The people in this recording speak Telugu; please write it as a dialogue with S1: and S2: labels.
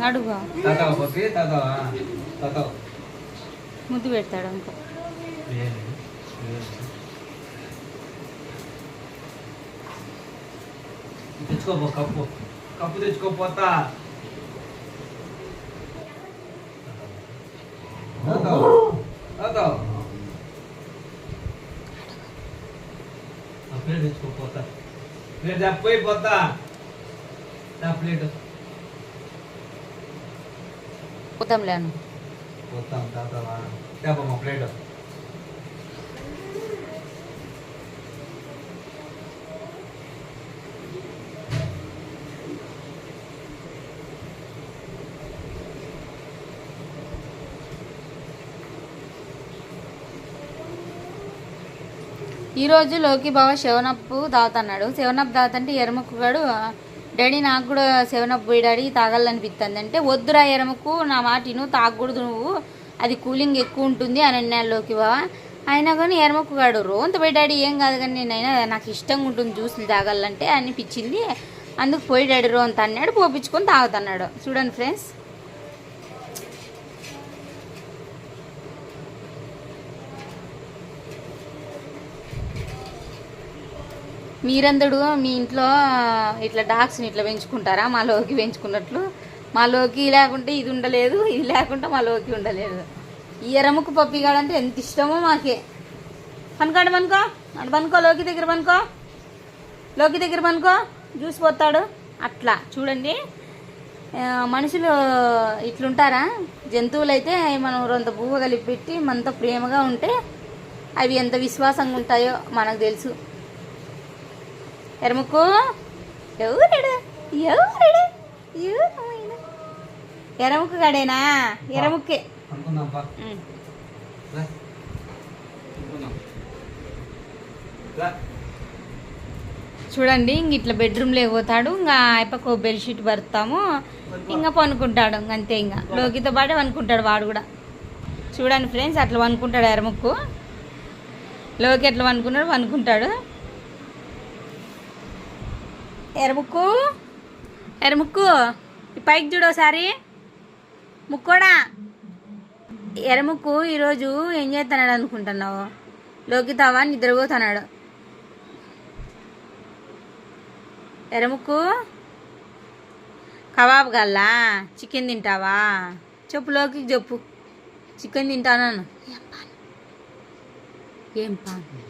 S1: అడుగు ముద్దు పెడతాడు ఇంకో
S2: తెచ్చుకోపో కప్పు కప్పు తెచ్చుకోపోతా ప్లేట్ తెచ్చుకోపోతా ప్లేట్ తప్పిపోతా ప్లేట్
S1: పోతాం లేను
S2: పోతాం తాతవా తేపమ్మా ప్లేట్
S1: ఈరోజు లోకి బావ సెవెనప్ తాగుతున్నాడు. సెవెనప్ తాగుతుంటే ఎరముక్కుగాడు డాడీ నాకు కూడా సెవెనప్ పోయి డాడీ తాగాలనిపిస్తుంది అంటే వద్దురా ఎరముకు నా మాటిను తాగకూడదు నువ్వు అది కూలింగ్ ఎక్కువ ఉంటుంది అని అన్నాడు లోకి బావ. అయినా కానీ ఎరముక్కుగాడు రోంత పోయి డాడీ ఏం కాదు కానీ నేనైనా నాకు ఇష్టంగా ఉంటుంది జ్యూసులు తాగాలంటే అనిపించింది అందుకు పోయి డాడీ రోంత అన్నాడు పోపించుకొని తాగుతున్నాడు. చూడండి ఫ్రెండ్స్ మీరందరూ మీ ఇంట్లో ఇట్లా డాగ్స్ని ఇట్లా పెంచుకుంటారా మా లోకి పెంచుకున్నట్లు? మా లోకి లేకుంటే ఇది ఉండలేదు ఇది లేకుంటే మా లోకి ఉండలేదు. ఈ ఎరముకు పప్పిగాడంటే ఎంత ఇష్టమో మాకే. పనుకోండి పనుకో అటు పనుకో లోకి దగ్గర పనుకో లోకి దగ్గర పనుకో జ్యూస్ పోతాడు అట్లా. చూడండి మనుషులు ఇట్లుంటారా? జంతువులు అయితే మనం రొంత బువ్వ కలిపి పెట్టి మనతో ప్రేమగా ఉంటే అవి ఎంత విశ్వాసంగా ఉంటాయో మనకు తెలుసు. ఎరముక్కు ఎవరాడు ఎవరాడు ఎరముక్కు గాడేనా? ఎరముక్కే. చూడండి ఇంక ఇట్లా బెడ్రూమ్లో పోతాడు. ఇంకా అయిపోయి బెడ్షీట్ భరుతాము ఇంకా పనుకుంటాడు. అంతే ఇంకా లోకితో పాటే పనుకుంటాడు వాడు కూడా. చూడండి ఫ్రెండ్స్ అట్లా పనుకుంటాడు ఎరముక్కు. లోకి ఎట్లా పనుకున్నాడు పనుకుంటాడు. ఎరముక్కు ఎరముక్కు పైకి చూడోసారి ముక్కోడా. ఎరముక్కు ఈరోజు ఏం చేస్తున్నాడు అనుకుంటున్నావు? లోకి తావా నిద్రపోతున్నాడు. ఎరముక్కు కబాబ్ గల్లా చికెన్ తింటావా? చెప్పు లోకి చెప్పు చికెన్ తింటాను. ఏం పాను